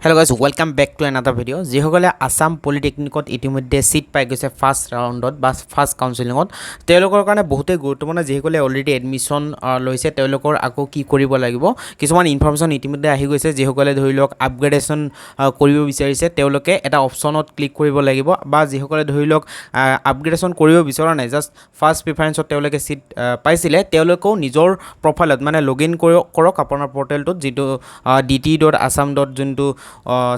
Hello guys, welcome back to another video. যিসকলে আসাম পলিটেকনিকত ইতিমধ্যে seat পাই গৈছে ফার্স্ট ৰাউণ্ডত বা ফাৰ্স্ট কাউন্সেলিঙত তেওঁলোকৰ কাৰণে বহুতে গুৰুত্বপূৰ্ণ যিসকলে অলৰেডি এডমিশন লৈছে তেওঁলোকৰ আকৌ কি কৰিব লাগিব কিছুমান ইনফৰমেশন ইতিমধ্যে আহি গৈছে যিসকলে ধৰি লওক আপগ্ৰেডেশন কৰিব বিচাৰিছে তেওঁলোকে এটা অপচনত ক্লিক কৰিব লাগিব বা যিসকলে ধৰি লওক আপগ্ৰেডেশন কৰিব বিচৰা নাই জাস্ট ফাৰ্স্ট প্ৰিফাৰেন্সত তেওঁলোকে সিট পাইছিলে তেওঁলোকেও নিজৰ প্ৰফাইলত মানে লগইন কৰক আপোনাৰ পৰ্টেলটোত যেটো dt.assam. যোনটো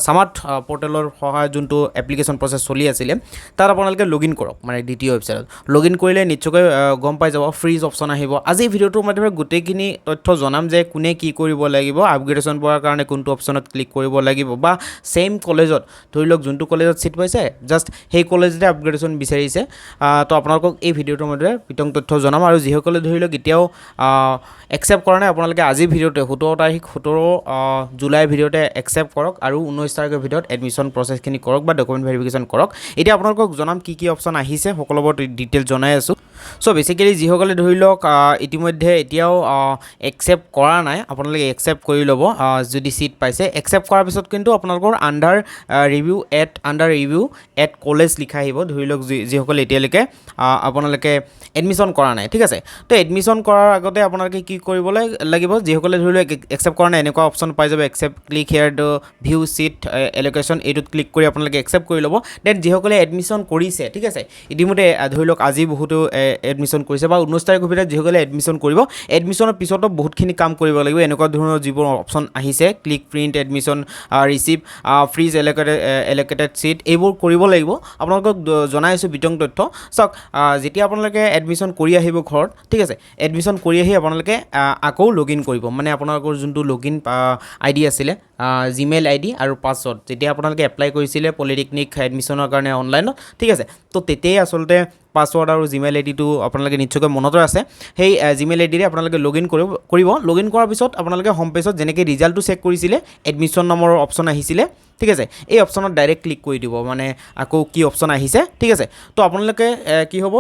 সামাৰ্ট পোৰ্টেলৰ সহায়ত যোনটো এপ্লিকেশন প্ৰসেস চলি আছিল তাৰ আপোনালোকে লগইন কৰক মানে ডিটি ৱেবছাইটত লগইন কৰিলে নিশ্চয়কৈ গম পাই যাব ফ্ৰীজ অপচন আহিব আজি ভিডিওটোৰ মাধ্যমে গোটেইখিনি তথ্য জনাম যে কোনে কি কৰিব লাগিব আপগ্ৰেডেশন পোৱাৰ কাৰণে কোনটো অপচনত ক্লিক কৰিব লাগিব বা সেম কলেজত ধৰি লওক যোনটো কলেজত সিট পাইছে জাস্ট সেই কলেজতে আপগ্ৰেডেশন বিচাৰিছে তো আপোনালোকক এই ভিডিওটোৰ মাধ্যমে বিতং তথ্য জনাম আৰু যিসকলে ধৰি লওক এতিয়াও একসেপ্ট কৰা নাই আপোনালোকে আজি ভিডিওতে 17 জুলাই ভিডিওতে একসেপ্ট কৰক আৰু 19 তাৰিখৰ ভিতৰত এডমিশন প্ৰসেসখিনি কৰক বা ডকুমেন্ট ভেৰিফিকেশন কৰক এতিয়া আপোনালোকক জনাম কি অপচন আহিছে সকলোবোৰ ডিটেইল জনাই আছো সো বেসিক্যালি যিসকলে ধৰি লওক ইতিমধ্যে এতিয়াও একসেপ্ট কৰা নাই আপোনালোকে একসেপ্ট কৰি ল'ব যদি সিট পাইছে একসেপ্ট কৰাৰ পিছত কিন্তু আপোনালোকৰ আন্ডাৰ ৰিভিউ এট কলেজ লিখা আহিব ধৰি লওক যিসকলে এতিয়ালৈকে আপোনালোকে এডমিশন কৰা নাই ঠিক আছে তো এডমিশন কৰাৰ আগতে আপোনালোকে কি কৰিব লাগিব যিসকলে ধৰি লওক একসেপ্ট কৰা নাই এনেকুৱা অপচন পাই যাব accept click here the view seat allocation এইটোত ক্লিক কৰি আপোনালোকে একসেপ্ট কৰি ল'ব দেন যিসকলে এডমিশন কৰিছে ঠিক আছে ইতিমধ্যে ধৰি লওক আজি বহুতো এডমিশন কৰিছে বা 19 তাৰিখৰ ভিতৰত যিসকলে এডমিশন কৰিব এডমিশনৰ পিছতো বহুতখিনি কাম কৰিব লাগিব এনেকুৱা ধৰণৰ যিবোৰ অপচন আহিছে click print admission receive freeze allocated seat এইবোৰ কৰিব লাগিব আপোনালোকক জনাইছো বিতং তথ্য সক যেতিয়া আপোনালোকে এডমিশন কৰি আহিব ঘৰত ঠিক আছে এডমিশন কৰি আহি আপোনালোকে আকৌ লগইন কৰিব মানে আপোনালোকৰ যোনটো লগইন আইডি আছিলে জিমেইল আইডি আৰু পাছৱৰ্ড যেতিয়া আপোনালোকে এপ্লাই কৰিছিলে পলিটেকনিক এডমিশনৰ কাৰণে অনলাইনত ঠিক আছে তো তেতিয়াই আসলতে পাছৱৰ্ড আৰু জিমেইল আইডিটো আপোনালোকে নিশ্চয়কৈ মনত আছে সেই জিমেইল আইডিৰে আপোনালোকে লগইন কৰিব লগইন কৰাৰ পিছত আপোনালোকে হোম পেজত যেনেকৈ ৰিজাল্টটো চেক কৰিছিলে এডমিশন নম্বৰ অপচন আহিছিলে ঠিক আছে এই অপচনত ডাইৰেক্ট ক্লিক কৰি দিব মানে আকৌ কি অপচন আহিছে ঠিক আছে তো আপোনালোকে কি হ'ব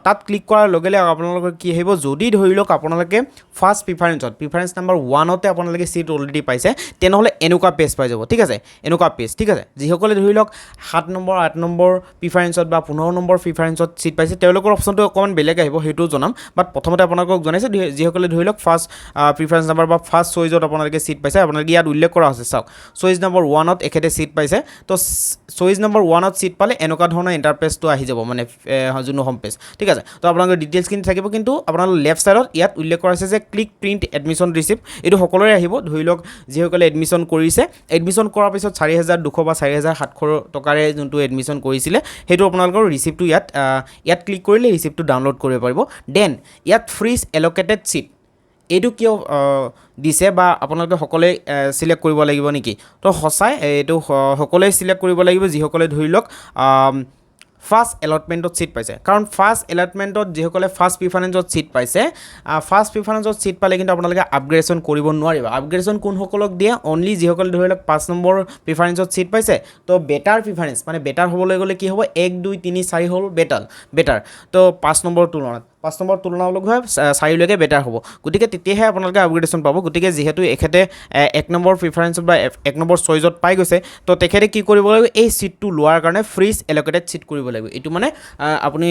তাত ক্লিক কৰাৰ লগে লগে আপোনালোকৰ কি আহিব যদি ধৰি লওক আপোনালোকে ফাৰ্স্ট প্ৰিফাৰেন্স নাম্বাৰ 1তে আপোনালোকে সিট অলৰেডি পাইছে তেনেহলে এনেকুৱা পেজ পাই যাব ঠিক আছে এনেকুৱা পেজ ঠিক আছে যিসকলে ধৰি লওক 7 নম্বৰ 8 নম্বৰ প্ৰিফাৰেন্সত বা 15 নম্বৰ প্ৰিফাৰেন্সত সিট পাইছে তেওঁলোকৰ অপচনটো অকমান বেলেগ আহিব হেতু জনাম বাট প্ৰথমতে আপোনালোকক জনাইছে যিসকলে ধৰি লওক ফাৰ্স্ট প্ৰিফাৰেন্স নাম্বাৰ বা ফাৰ্স্ট চইজত আপোনালোকে সিট পাইছে আপোনালোকে ইয়াত উল্লেখ কৰা আছে চাওক চইজ নম্বৰ 1ত এখেতে সিট পাইছে তো চইজ নম্বৰ 1ত সিট পালে এনেকুৱা ধৰণৰ ইন্টাৰফেসটো আহি যাব মানে যোনো হোম পেজ ঠিক আছে তো আপোনালোকৰ ডিটেইলছখিনি থাকিব কিন্তু আপোনালোকৰ লেফট সাইডত ইয়াত উল্লেখ কৰা আছে যে ক্লিক প্ৰিন্ট এডমিশন ৰিসিভ এটো সকলোৰে আহিব ধৰি লওক যিসকলে এডমিশন কৰিছে এডমিশন কৰাৰ পিছত 4200 বা 4700 টকাৰে যোনটো এডমিশন কৰিছিলে হেতু আপোনালোকৰ ৰিসিভটো ইয়াত ক্লিক কৰিলে ৰিসিভটো ডাউনলোড কৰিব পাৰিব দেন ইয়াত ফ্ৰীজ এলোকেটেড সিট এইটো কিয় দিছে বা আপোনালোকে সকলোৱে সিলেক্ট কৰিব লাগিব নেকি তো সঁচাই এইটো সকলোৱে সিলেক্ট কৰিব লাগিব যিসকলে ধৰি লওক ফাৰ্স্ট এলটমেন্টত সিট পাইছে কাৰণ ফাৰ্স্ট এলটমেন্টত যিসকলে ফাৰ্স্ট প্ৰিফাৰেন্সত সিট পাইছে ফাৰ্স্ট প্ৰিফাৰেন্সত সিট পালে কিন্তু আপোনালোকে আপগ্ৰেডেশন কৰিব নোৱাৰিব আপগ্ৰেডেশন কোন সকলক দিয়ে অনলি যিসকলে ধৰি লওক 5 নম্বৰ প্ৰিফাৰেন্সত সিট পাইছে তো বেটাৰ প্ৰিফাৰেন্স মানে বেটাৰ হ'বলৈ গ'লে কি হ'ব 1 2 3 4 হ'ল বেটাৰ তো 5 নম্বৰ তুলনাত 5 নম্বৰ তুলনামূলকভাৱে 4 লৈকে বেটাৰ হ'ব গতিকে তেতিয়াহে আপোনালোকে আপগ্ৰেডেশন পাব গতিকে যেহেতু এখেতে 1 নম্বৰ প্ৰিফাৰেন্সত বা 1 নম্বৰ চইজত পাই গৈছে তো তেখেতে কি কৰিব লাগিব এই সিটটো লোৱাৰ কাৰণে ফ্ৰীজ এলোকেটেড সিট কৰিব লাগিব এটো মানে আপুনি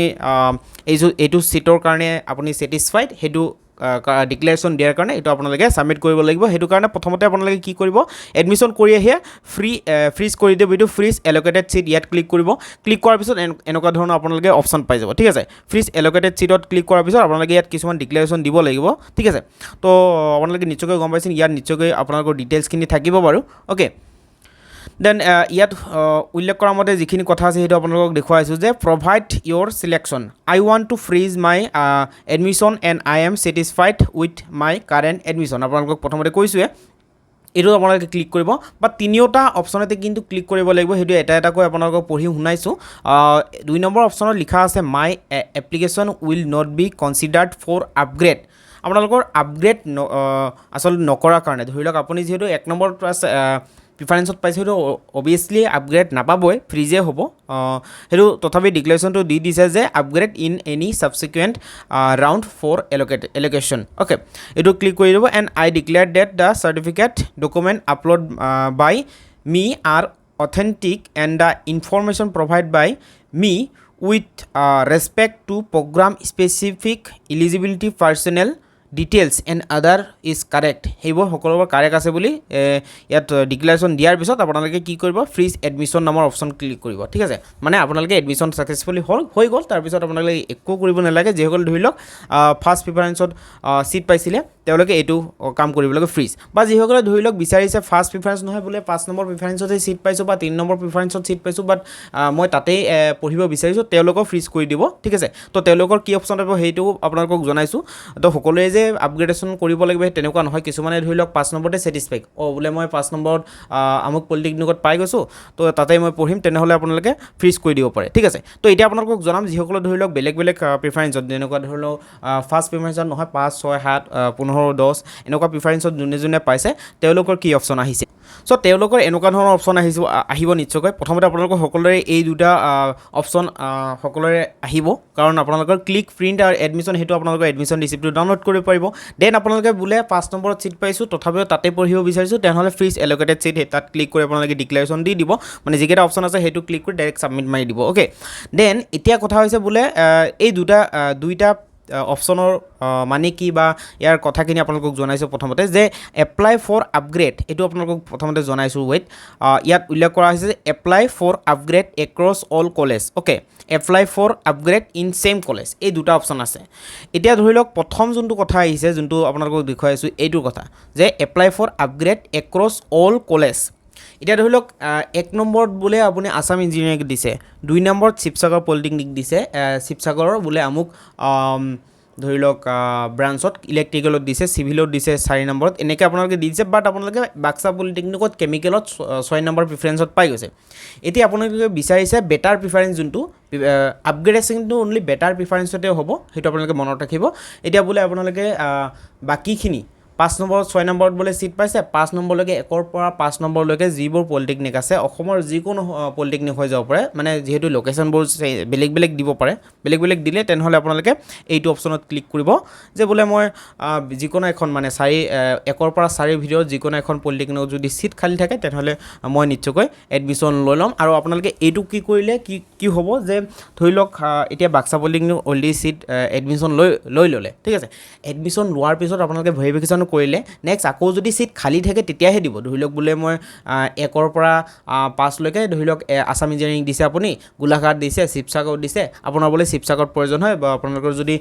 এইটো সিটৰ কাৰণে আপুনি স্যাটিসফাইড হেতু ডিক্লেৰেশ্যন দিয়াৰ কাৰণে এটো আপোনালোকে সাবমিট কৰিব লাগিব হেতু কাৰণে প্ৰথমতে আপোনালোকে কি কৰিব এডমিশন কৰি আহিয়া ফ্ৰীজ কৰি দিব এটো ফ্ৰীজ এলোকেটেড সিট ইয়াত ক্লিক কৰিব ক্লিক কৰাৰ পিছত এনেকুৱা ধৰণৰ আপোনালোকে অপচন পাই যাব ঠিক আছে ফ্ৰীজ এলোকেটেড সিটত ক্লিক কৰাৰ পিছত আপোনালোকে ইয়াত কিছুমান ডিক্লেৰেশ্যন দিব লাগিব ঠিক আছে তো আপোনালোকে নিশ্চয়কৈ গম পাইছে ইয়াত নিশ্চয়কৈ আপোনালোকৰ ডিটেইলছখিনি থাকিব বাৰু ওকে দেন ইয়াত উল্লেখ কৰা মতে যিখিনি কথা আছে হেতু আপোনালোকক দেখুৱাইছো যে provide your selection I want to freeze my admission and I am satisfied with my current admission আপোনালোকক প্ৰথমতে কৈছোৱে এটো আপোনালোকে ক্লিক কৰিব বা তিনিওটা অপচনতে কিন্তু ক্লিক কৰিব লাগিব হেতু এটাকৈ আপোনালোকক পঢ়ি শুনাইছো 2 নম্বৰ অপচনত লিখা আছে my application will not be considered for upgrade আপোনালোকৰ আপগ্ৰেড আসল নকৰাৰ কাৰণে ধৰি লওক আপুনি যেহেতু 1 নম্বৰ প্ৰিফাৰেন্সত পাইছে হেতু অবিয়াসলি আপগ্ৰেড নাপাবই ফ্ৰীজে হ'ব হেতু তথাপি ডিক্লেৰেশ্যনটো দি দিছে যে upgrade in any subsequent round for allocation okay এটো ক্লিক কৰি দিব and I declare that the certificate document upload by me are authentic and the information provided by me with respect to program specific eligibility personnel details and other is correct সেইবোৰ সকলোবোৰ correct আছে বুলি ইয়াত declaration দিয়াৰ পিছত আপোনালোকে কি কৰিব ফ্ৰিজ এডমিশ্যন নামৰ অপশ্যন ক্লিক কৰিব ঠিক আছে মানে আপোনালোকে এডমিশ্যন ছাকচেছফুলি হৈ গ'ল তাৰপিছত আপোনালোকে একো কৰিব নালাগে যিসকল ধৰি লওক ফাৰ্ষ্ট প্ৰিফাৰেঞ্চত ছিট পাইছিলে তেওঁলোকে এইটো কাম কৰিব লাগে ফ্ৰিজ বা যিসকলে ধৰি লওক বিচাৰিছে ফাৰ্ষ্ট প্ৰিফাৰেঞ্চ নহয় বোলে 5 নম্বৰ প্ৰিফাৰেঞ্চতে ছিট পাইছোঁ বা 3 নম্বৰ প্ৰিফাৰেঞ্চত ছিট পাইছোঁ বাট মই তাতেই পঢ়িব বিচাৰিছোঁ তেওঁলোকক ফ্ৰিজ কৰি দিব ঠিক আছে তো তেওঁলোকৰ কি অপশ্যন থাকিব সেইটো আপোনালোকক জনাইছোঁ তো সকলোৱে যে আপগ্ৰেডেশ্যন কৰিব লাগিব তেনেকুৱা নহয় কিছুমানে ধৰি লওক 5 নম্বৰতে ছেটিছফাইড বোলে মই 5 নম্বৰত আমুক পলিটেকনিকত পাই গৈছোঁ তো তাতে মই পঢ়িম তেনেহ'লে আপোনালোকে ফ্ৰিজ কৰি দিব পাৰে ঠিক আছে তো এতিয়া আপোনালোকক জনাম যিসকলে ধৰি লওক বেলেগ বেলেগ প্ৰিফাৰেঞ্চত যেনেকুৱা ধৰি লওক ফাৰ্ষ্ট প্ৰিফাৰেঞ্চত নহয় 5 6 7 15 10 এনেকুৱা প্ৰিফাৰেঞ্চত যোনে যোনে পাইছে তেওঁলোকৰ কি অপশ্যন আহিছে চ' তেওঁলোকৰ এনেকুৱা ধৰণৰ অপশ্যন আহিব নিশ্চয়কৈ প্ৰথমতে আপোনালোকৰ সকলোৰে এই দুটা অপশ্যন সকলোৰে আহিব কাৰণ আপোনালোকৰ ক্লিক প্ৰিণ্ট আৰু এডমিশ্যন সেইটো আপোনালোকৰ এডমিশ্যন ৰিচিপ্টটো ডাউনলোড কৰিব পাৰিব দেন আপোনালোকে বোলে 5 নম্বৰত ছিট পাইছোঁ তথাপিও তাতে পঢ়িব বিচাৰিছোঁ তেনেহ'লে ফ্ৰিজ এল'কেটেড ছিট তাত ক্লিক কৰি আপোনালোকে ডিক্লেৰেশ্যন দি দিব মানে যিকেইটা অপশ্যন আছে সেইটো ক্লিক কৰি ডাইৰেক্ট ছাবমিট মাৰি দিব অ'কে দেন এতিয়া কথা হৈছে বোলে এই দুইটা অপশ্যনৰ মানে কি বা ইয়াৰ কথাখিনি আপোনালোকক জনাইছোঁ প্ৰথমতে যে এপ্লাই ফৰ আপগ্ৰেড এইটো আপোনালোকক প্ৰথমতে জনাইছোঁ ইয়াত উল্লেখ কৰা হৈছে যে apply for upgrade across all college okay apply for upgrade in same college এই দুটা অপশ্যন আছে এতিয়া ধৰি লওক প্ৰথম যোনটো কথা আহিছে যোনটো আপোনালোকক দেখুৱাইছোঁ এইটোৰ কথা যে apply for upgrade across all college এতিয়া ধৰি লওক 1 নম্বৰত বোলে আপুনি আছাম ইঞ্জিনিয়াৰিং দিছে 2 নম্বৰত শিৱসাগৰ পলিটেকনিক দিছে শিৱসাগৰৰ বোলে আমুক ধৰি লওক ব্ৰাঞ্চত ইলেক্ট্ৰিকেলত দিছে চিভিলত দিছে 4 নম্বৰত এনেকৈ আপোনালোকে দিছে বাট আপোনালোকে বাক্সা পলিটেকনিকত কেমিকেলত 6 নম্বৰ প্ৰিফাৰেঞ্চত পাই গৈছে এতিয়া আপোনালোকে বিচাৰিছে বেটাৰ প্ৰিফাৰেঞ্চ যোনটো আপগ্ৰেডেশ্যনটো অনলি বেটাৰ প্ৰিফাৰেঞ্চতে হ'ব সেইটো আপোনালোকে মনত ৰাখিব এতিয়া বোলে আপোনালোকে বাকীখিনি 5 নম্বৰত 6 নম্বৰত বোলে ছিট পাইছে 5 নম্বৰলৈকে 1ৰ পৰা 5 নম্বৰলৈকে যিবোৰ পলিটেকনিক আছে অসমৰ যিকোনো পলিটেকনিক হৈ যাব পাৰে মানে যিহেতু লোকেশ্যনবোৰ বেলেগ বেলেগ দিব পাৰে বেলেগ বেলেগ দিলে তেনেহ'লে আপোনালোকে এইটো অপশ্যনত ক্লিক কৰিব যে বোলে মই যিকোনো এখন মানে 1ৰ পৰা 4ৰ ভিতৰত যিকোনো এখন পলিটেকনিকত যদি ছিট খালী থাকে তেনেহ'লে মই নিশ্চয়কৈ এডমিশ্যন লৈ ল'ম আৰু আপোনালোকে এইটো কি কৰিলে কি হ'ব যে ধৰি লওক এতিয়া Baksa polytechnic already seat admission লৈ ল'লে ঠিক আছে এডমিশ্যন লোৱাৰ পিছত আপোনালোকে ভেৰিফিকেশ্যন কৰিলে নেক্সট আকৌ যদি ছিট খালী থাকে তেতিয়াহে দিব ধৰি লওক বোলে মই 1ৰ পৰা 5লৈকে ধৰি লওক আছাম ইঞ্জিনিয়াৰিং দিছে আপুনি গোলাঘাট দিছে শিৱসাগৰ দিছে আপোনাৰ বোলে শিৱসাগৰত প্ৰয়োজন হয় বা আপোনালোকৰ যদি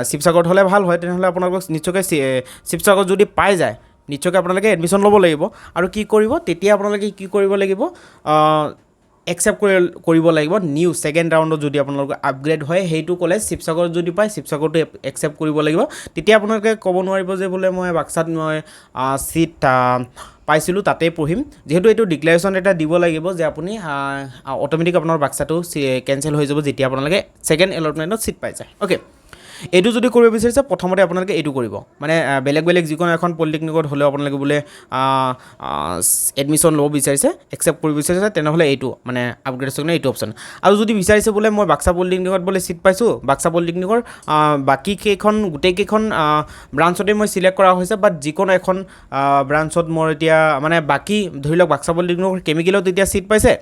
শিৱসাগৰত হ'লে ভাল হয় তেনেহ'লে আপোনালোকক নিশ্চয়কৈ শিৱসাগৰত যদি পাই যায় নিশ্চয়কৈ আপোনালোকে এডমিশ্যন ল'ব লাগিব আৰু কি কৰিব তেতিয়া আপোনালোকে কি কৰিব লাগিব একচেপ্ট কৰিব লাগিব নিউ ছেকেণ্ড ৰাউণ্ডত যদি আপোনালোকৰ আপগ্ৰেড হয় সেইটো কলেজ শিৱসাগৰত যদি পায় শিৱসাগৰটো একচেপ্ট কৰিব লাগিব তেতিয়া আপোনালোকে ক'ব নোৱাৰিব যে বোলে মই বাক্সাত মই ছিট পাইছিলোঁ তাতে পঢ়িম যিহেতু এইটো ডিক্লেৰেশ্যন এটা দিব লাগিব যে আপুনি অট'মেটিক আপোনাৰ বাক্সাটো কেঞ্চেল হৈ যাব যেতিয়া আপোনালোকে ছেকেণ্ড এলটমেণ্টত ছিট পাই যায় অ'কে এইটো যদি কৰিব বিচাৰিছে প্ৰথমতে আপোনালোকে এইটো কৰিব মানে বেলেগ বেলেগ যিকোনো এখন পলিটেকনিকত হ'লেও আপোনালোকে বোলে এডমিশ্যন ল'ব বিচাৰিছে একচেপ্ট কৰিব বিচাৰিছে তেনেহ'লে এইটো মানে আপগ্ৰেডেশ্যনৰ এইটো অপশ্যন আৰু যদি বিচাৰিছে বোলে মই বাক্সা পলিটেকনিকত বোলে ছিট পাইছোঁ বাক্সা পলিটেকনিকৰ বাকীকেইখন গোটেইকেইখন ব্ৰাঞ্চতে মই ছিলেক্ট কৰা হৈছে বাট যিকোনো এখন ব্ৰাঞ্চত মোৰ এতিয়া মানে বাকী ধৰি লওক বাক্সা পলিটেকনিকৰ কেমিকেলত এতিয়া ছিট পাইছে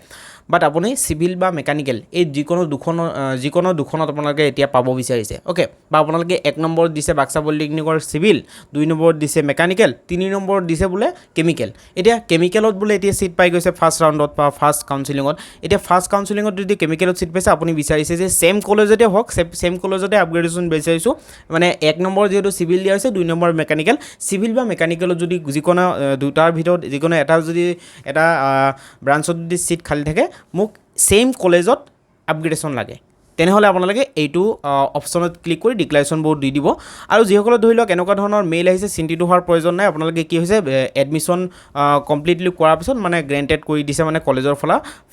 বাট আপুনি চিভিল বা মেকানিকেল এই যিকোনো দুখনত আপোনালোকে এতিয়া পাব বিচাৰিছে অ'কে বা আপোনালোকে 1 নম্বৰত দিছে বাক্সা পলিটেকনিকৰ চিভিল 2 নম্বৰত দিছে মেকানিকেল 3 নম্বৰত দিছে বোলে কেমিকেল এতিয়া কেমিকেলত বোলে এতিয়া ছিট পাই গৈছে ফাৰ্ষ্ট ৰাউণ্ডত বা ফাৰ্ষ্ট কাউন্সিলিঙত এতিয়া ফাৰ্ষ্ট কাউন্সিলিঙত যদি কেমিকেলত ছিট পাইছে আপুনি বিচাৰিছে যে ছেম কলেজতে হওক ছেম কলেজতে আপগ্ৰেডেশ্যন বিচাৰিছোঁ মানে 1 নম্বৰ যিহেতু চিভিল দিয়া হৈছে 2 নম্বৰ মেকানিকেল চিভিল বা মেকানিকেলত যদি যিকোনো দুটাৰ ভিতৰত যিকোনো এটা ব্ৰাঞ্চত যদি ছিট খালী থাকে মোক ছেইম কলেজত আপগ্ৰেডেশ্যন লাগে তেনেহ'লে আপোনালোকে এইটো অপশ্যনত ক্লিক কৰি ডিক্লেৰেশ্যনবোৰ দি দিব আৰু যিসকলে ধৰি লওক এনেকুৱা ধৰণৰ মেইল আহিছে চিন্তিত হোৱাৰ প্ৰয়োজন নাই আপোনালোকে কি হৈছে এডমিশ্যন কমপ্লিটলি কৰাৰ পিছত মানে গ্ৰেণ্টেড কৰি দিছে মানে কলেজৰ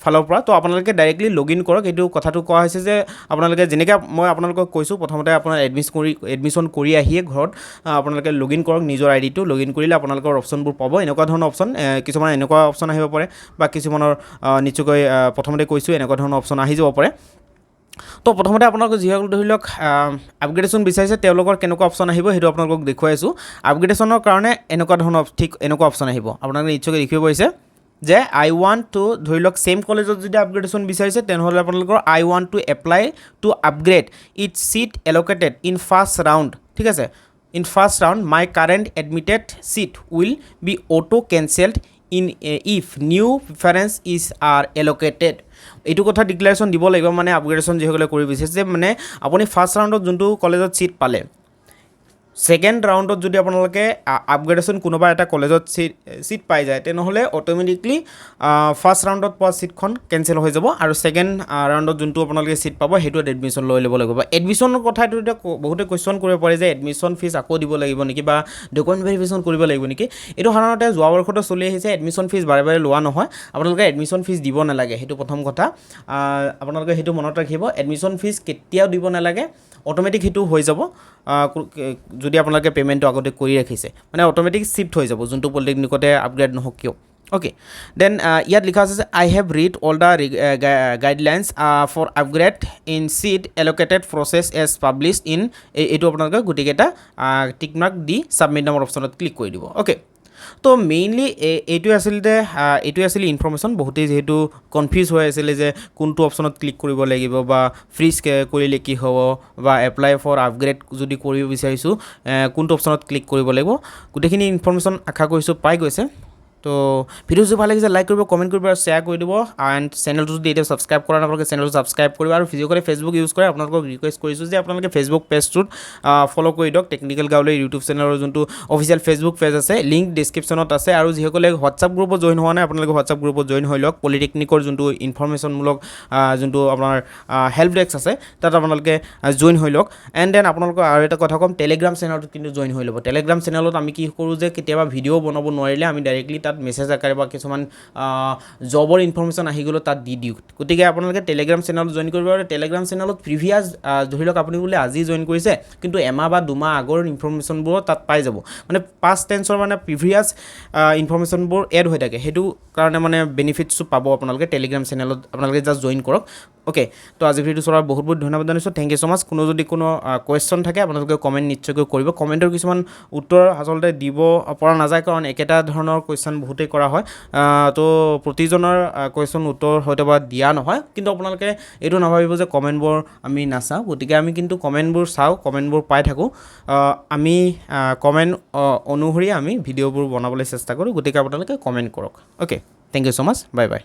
ফালৰ পৰা তো আপোনালোকে ডাইৰেক্টলি লগ ইন কৰক এইটো কথাটো কোৱা হৈছে যে আপোনালোকে যেনেকৈ মই আপোনালোকক কৈছোঁ প্ৰথমতে আপোনাৰ এডমিশ্যন কৰি আহিয়ে ঘৰত আপোনালোকে লগ ইন কৰক নিজৰ আইডিটো লগ ইন কৰিলে আপোনালোকৰ অপশ্যনবোৰ পাব এনেকুৱা ধৰণৰ অপশ্যন কিছুমান এনেকুৱা অপশ্যন আহিব পাৰে বা কিছুমানৰ নিশ্চয়কৈ প্ৰথমতে কৈছোঁ এনেকুৱা ধৰণৰ অপশ্যন আহি যাব পাৰে তো প্ৰথমতে আপোনালোকে যিসকল ধৰি লওক আপগ্ৰেডেশ্যন বিচাৰিছে তেওঁলোকৰ কেনেকুৱা অপশ্যন আহিব সেইটো আপোনালোকক দেখুৱাইছোঁ আপগ্ৰেডেশ্যনৰ কাৰণে এনেকুৱা ধৰণৰ ঠিক এনেকুৱা অপশ্যন আহিব আপোনালোকে নিশ্চয়কৈ দেখিব পাৰিছে যে আই ৱান্ট টু ধৰি লওক ছেইম কলেজত যদি আপগ্ৰেডেশ্যন বিচাৰিছে তেনেহ'লে আপোনালোকৰ I want to apply to upgrade it seat allocated in first round ঠিক আছে in first round my current admitted seat will be auto cancelled in if new preference is are allocated এইটো কথা declaration দিব লাগিব মানে upgradation যিসকলে কৰি বিচাৰিছে যে মানে আপুনি ফাৰ্ষ্ট ৰাউণ্ডত যোনটো কলেজত ছিট পালে ছেকেণ্ড ৰাউণ্ডত যদি আপোনালোকে আপগ্ৰেডেশ্যন কোনোবা এটা কলেজত ছিট পাই যায় তেনেহ'লে অট'মেটিকলি ফাৰ্ষ্ট ৰাউণ্ডত পোৱা ছিটখন কেঞ্চেল হৈ যাব আৰু ছেকেণ্ড ৰাউণ্ডত যোনটো আপোনালোকে ছিট পাব সেইটোত এডমিশ্যন লৈ ল'ব লাগিব এডমিশ্যনৰ কথাটো এতিয়া বহুতে কুৱেশ্যন কৰিব পাৰে যে এডমিশ্যন ফিজ আকৌ দিব লাগিব নেকি বা ডকুমেণ্ট ভেৰিফিকেশ্যন কৰিব লাগিব নেকি এইটো সাধাৰণতে যোৱা বৰ্ষতে চলি আহিছে এডমিশ্যন ফিজ বাৰে বাৰে লোৱা নহয় আপোনালোকে এডমিশ্যন ফিজ দিব নালাগে সেইটো প্ৰথম কথা আপোনালোকে সেইটো মনত ৰাখিব এডমিশ্যন ফিজ কেতিয়াও দিব নালাগে অট'মেটিক সেইটো হৈ যাব যদি আপোনালোকে পে'মেণ্টটো আগতে কৰি ৰাখিছে মানে অট'মেটিক শ্বিফ্ট হৈ যাব যোনটো পলিটেকনিকতে আপগ্ৰেড নহওক কিয় অ'কে দেন ইয়াত লিখা আছে যে I have read all the guidelines for upgrade in seat allocated process as published in এইটো আপোনালোকে গোটেইকেইটা টিক মাৰ্ক দি ছাবমিট নামৰ অপশ্যনত ক্লিক কৰি দিব অ'কে তো মেইনলি এইটোৱে আছিলে ইনফৰ্মেশ্যন বহুতেই যিহেতু কনফিউজ হৈ আছিলে যে কোনটো অপশ্যনত ক্লিক কৰিব লাগিব বা ফ্ৰিজ কৰিলে কি হ'ব বা এপ্লাই ফৰ আপগ্ৰেড যদি কৰিব বিচাৰিছোঁ কোনটো অপশ্যনত ক্লিক কৰিব লাগিব গোটেইখিনি ইনফৰ্মেশ্যন আশা কৰিছোঁ পাই গৈছে তো ভিডিঅ'টো ভাল লাগিছে লাইক কৰিব কমেণ্ট কৰিব আৰু শ্বেয়াৰ কৰি দিব এণ্ড চেনেলটো যদি এতিয়া ছাবস্ক্ৰাইব কৰা আপোনালোকে চেনেলটো ছাবস্ক্ৰাইব কৰিব আৰু ভিডিঅ'কলে ফেচবুক ইউজ কৰে আপোনালোকক ৰিকুৱেষ্ট কৰিছোঁ যে আপোনালোকে ফেচবুক পেজটোত ফ'ল' কৰি দিয়ক টেকনিকেল গাঁৱলীয়া ইউটিউব চেনেলৰ যোনটো অফিচিয়েল ফেচবুক পেজ আছে লিংক ডিছক্ৰিপশ্যনত আছে আৰু যিসকলে হোৱাটছআপ গ্ৰুপত জইন হোৱা নাই আপোনালোকে হোৱাটছআপ গ্ৰুপত জইন হৈ লওক পলিটেকনিকৰ যোনটো ইনফৰ্মেশ্যনমূলক যোনটো আপোনাৰ হেল্প ডেস্ক আছে তাত আপোনালোকে জইন হৈ লওক এণ্ড দেন আপোনালোকৰ আৰু এটা কথা ক'ম টেলিগ্ৰাম চেনেলটোত কিন্তু জইন হৈ ল'ব টেলিগ্ৰাম চেনেলত আমি কি কৰোঁ যে কেতিয়াবা ভিডিঅ' বনাব নোৱাৰিলে আমি ডাইৰেক্টলি তাত মেছেজ আকাৰে বা কিছুমান জবৰ ইনফৰ্মেশ্যন আহি গ'লেও তাত দি দিওঁ গতিকে আপোনালোকে টেলিগ্ৰাম চেনেলত জইন কৰিব আৰু টেলিগ্ৰাম চেনেলত প্ৰিভিয়াছ ধৰি লওক আপুনি বোলে আজি জইন কৰিছে কিন্তু এমাহ বা দুমাহ আগৰ ইনফৰ্মেশ্যনবোৰো তাত পাই যাব মানে পাষ্ট টেন্সৰ মানে প্ৰিভিয়াছ ইনফৰ্মেশ্যনবোৰ এড হৈ থাকে সেইটো কাৰণে মানে বেনিফিটছো পাব আপোনালোকে টেলিগ্ৰাম চেনেলত আপোনালোকে জাষ্ট জইন কৰক অ'কে তো আজি ভিডিঅ'টো চোৱাৰ বহুত বহুত ধন্যবাদ জনাইছোঁ থেংক ইউ ছ' মাছ কোনো যদি কোনো কুৱেশ্যন থাকে আপোনালোকে কমেণ্ট নিশ্চয়কৈ কৰিব কমেণ্টৰ কিছুমান উত্তৰ আচলতে দিব পৰা নাযায় কাৰণ একেটা ধৰণৰ কুৱেশ্যন বহুতেই কৰা হয় তো প্ৰতিজনৰ কুৱেশ্যন উত্তৰ হয়তো বা দিয়া নহয় কিন্তু আপোনালোকে এইটো নাভাবিব যে কমেণ্টবোৰ আমি নাচাওঁ গতিকে আমি কিন্তু কমেণ্টবোৰ চাওঁ কমেণ্টবোৰ পাই থাকোঁ আমি কমেণ্ট অনুসৰি আমি ভিডিঅ'বোৰ বনাবলৈ চেষ্টা কৰোঁ গতিকে আপোনালোকে কমেণ্ট কৰক okay thank you so' much bye by